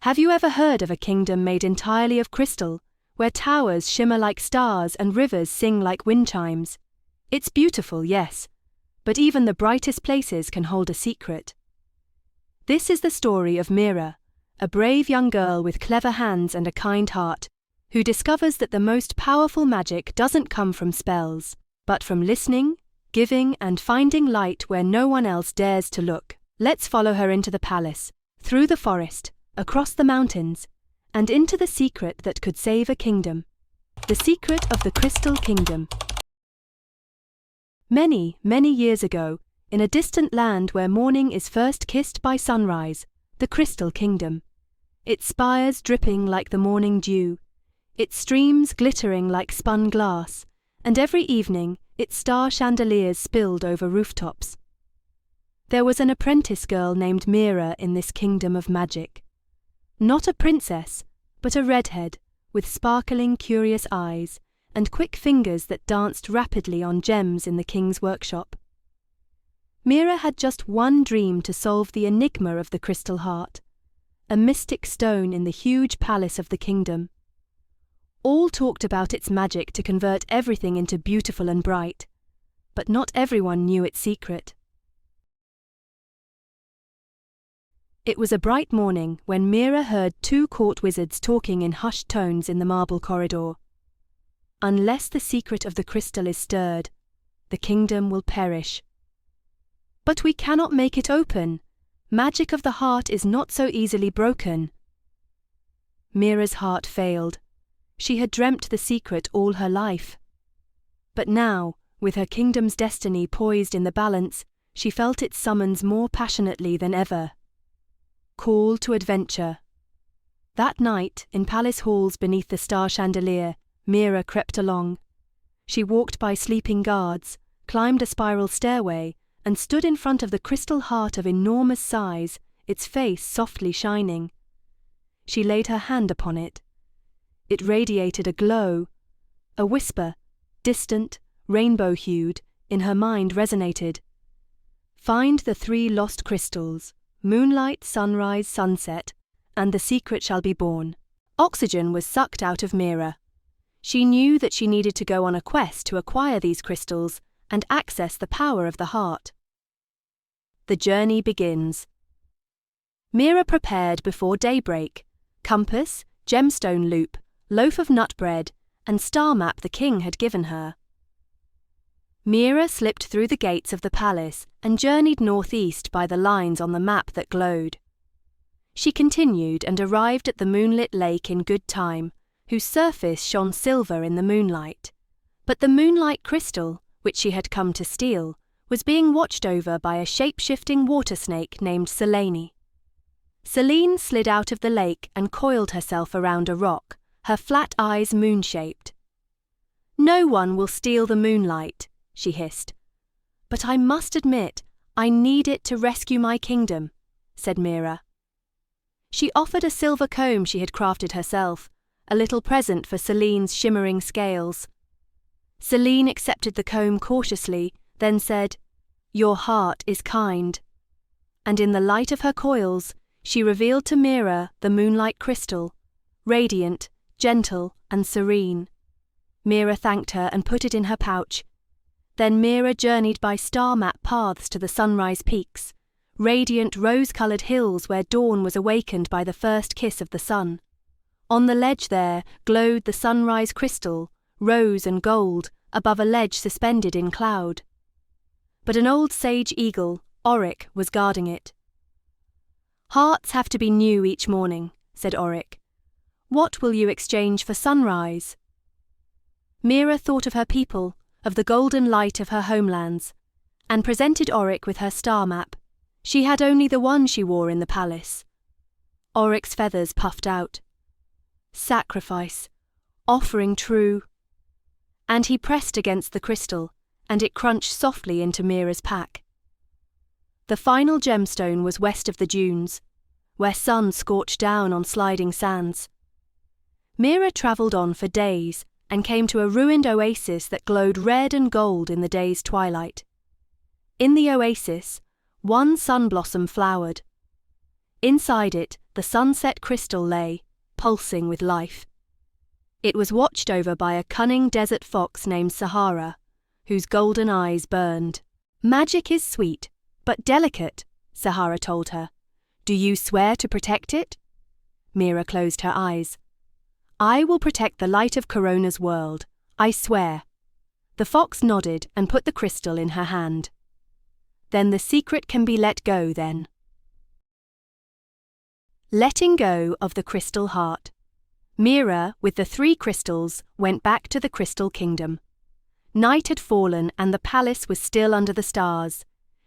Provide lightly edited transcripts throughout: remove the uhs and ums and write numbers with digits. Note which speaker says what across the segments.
Speaker 1: Have you ever heard of a kingdom made entirely of crystal, where towers shimmer like stars and rivers sing like wind chimes? It's beautiful, yes, but even the brightest places can hold a secret. This is the story of Mira, a brave young girl with clever hands and a kind heart, who discovers that the most powerful magic doesn't come from spells, but from listening, giving, and finding light where no one else dares to look. Let's follow her into the palace, through the forest, across the mountains, and into the secret that could save a kingdom. The secret of the Crystal Kingdom. Many, many years ago, in a distant land where morning is first kissed by sunrise, the Crystal Kingdom. Its spires dripping like the morning dew, its streams glittering like spun glass, and every evening its star chandeliers spilled over rooftops. There was an apprentice girl named Mira in this kingdom of magic. Not a princess, but a redhead, with sparkling, curious eyes, and quick fingers that danced rapidly on gems in the king's workshop. Mira had just one dream to solve the enigma of the crystal heart, a mystic stone in the huge palace of the kingdom. All talked about its magic to convert everything into beautiful and bright, but not everyone knew its secret. It was a bright morning when Mira heard two court wizards talking in hushed tones in the marble corridor. Unless the secret of the crystal is stirred, the kingdom will perish. But we cannot make it open. Magic of the heart is not so easily broken. Mira's heart failed. She had dreamt the secret all her life. But now, with her kingdom's destiny poised in the balance, she felt its summons more passionately than ever. Call to adventure. That night, in palace halls beneath the star chandelier, Mira crept along. She walked by sleeping guards, climbed a spiral stairway, and stood in front of the crystal heart of enormous size, its face softly shining. She laid her hand upon it. It radiated a glow. A whisper, distant, rainbow-hued, in her mind resonated. Find the 3 lost crystals, moonlight, sunrise, sunset, and the secret shall be born. Oxygen was sucked out of Mira. She knew that she needed to go on a quest to acquire these crystals and access the power of the heart. The journey begins. Mira prepared before daybreak. Compass, gemstone loop, loaf of nut bread, and star map the king had given her. Mira slipped through the gates of the palace and journeyed northeast by the lines on the map that glowed. She continued and arrived at the moonlit lake in good time, whose surface shone silver in the moonlight. But the moonlight crystal, which she had come to steal, was being watched over by a shape-shifting water snake named Selene. Selene slid out of the lake and coiled herself around a rock, her flat eyes moon-shaped. "No one will steal the moonlight," she hissed. "But I must admit, I need it to rescue my kingdom," said Mira. She offered a silver comb she had crafted herself, a little present for Selene's shimmering scales. Selene accepted the comb cautiously, then said, "Your heart is kind." And in the light of her coils, she revealed to Mira the moonlight crystal, radiant, gentle, and serene. Mira thanked her and put it in her pouch. Then Mira journeyed by star map paths to the sunrise peaks, radiant rose-coloured hills where dawn was awakened by the first kiss of the sun. On the ledge there glowed the sunrise crystal, rose and gold, above a ledge suspended in cloud. But an old sage eagle, Oryx, was guarding it. "Hearts have to be new each morning," said Oryx. "What will you exchange for sunrise?" Mira thought of her people, of the golden light of her homelands, and presented Oryx with her star map. She had only the one she wore in the palace. Oryx's feathers puffed out. Sacrifice, offering true. And he pressed against the crystal, and it crunched softly into Mira's pack. The final gemstone was west of the dunes, where sun scorched down on sliding sands. Mira travelled on for days and came to a ruined oasis that glowed red and gold in the day's twilight. In the oasis, one sun blossom flowered. Inside it, the sunset crystal lay, pulsing with life. It was watched over by a cunning desert fox named Sahara, whose golden eyes burned. "Magic is sweet, but delicate," Sahara told her. "Do you swear to protect it?" Mira closed her eyes. "I will protect the light of Corona's world, I swear." The fox nodded and put the crystal in her hand. "Then the secret can be let go, then." Letting go of the crystal heart. Mira, with the 3 crystals, went back to the Crystal Kingdom. Night had fallen and the palace was still under the stars.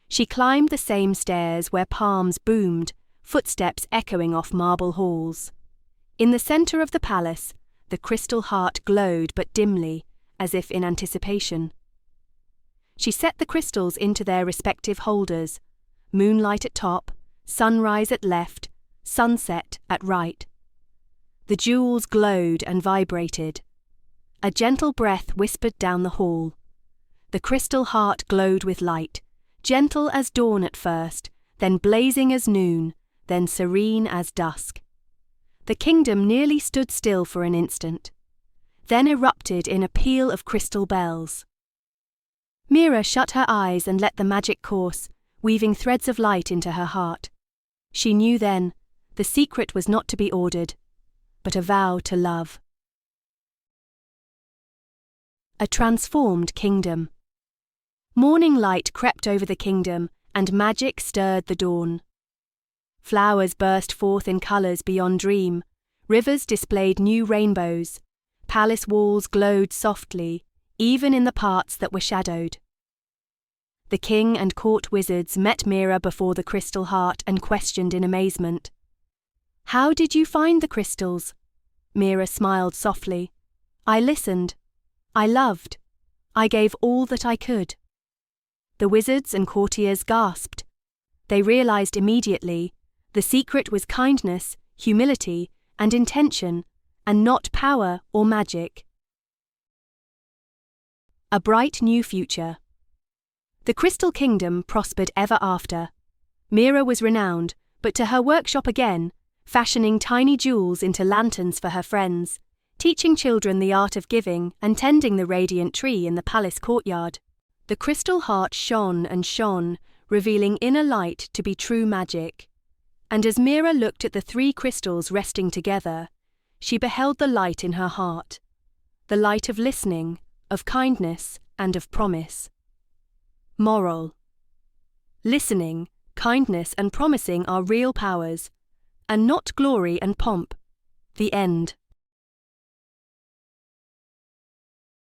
Speaker 1: She climbed the same stairs where palms boomed, footsteps echoing off marble halls. In the center of the palace, the crystal heart glowed but dimly, as if in anticipation. She set the crystals into their respective holders, moonlight at top, sunrise at left, sunset at right. The jewels glowed and vibrated. A gentle breath whispered down the hall. The crystal heart glowed with light, gentle as dawn at first, then blazing as noon, then serene as dusk. The kingdom nearly stood still for an instant, then erupted in a peal of crystal bells. Mira shut her eyes and let the magic course, weaving threads of light into her heart. She knew then, the secret was not to be ordered, but a vow to love. A transformed kingdom. Morning light crept over the kingdom, and magic stirred the dawn. Flowers burst forth in colours beyond dream, rivers displayed new rainbows, palace walls glowed softly, even in the parts that were shadowed. The king and court wizards met Mira before the crystal heart and questioned in amazement. "How did you find the crystals?" Mira smiled softly. "I listened. I loved. I gave all that I could." The wizards and courtiers gasped. They realized immediately the secret was kindness, humility, and intention, and not power or magic. A bright new future. The Crystal Kingdom prospered ever after. Mira was renowned, but to her workshop again, fashioning tiny jewels into lanterns for her friends, teaching children the art of giving and tending the radiant tree in the palace courtyard. The crystal heart shone and shone, revealing inner light to be true magic. And as Mira looked at the 3 crystals resting together, she beheld the light in her heart, the light of listening, of kindness, and of promise. Moral: listening, kindness, and promising are real powers, and not glory and pomp. The end.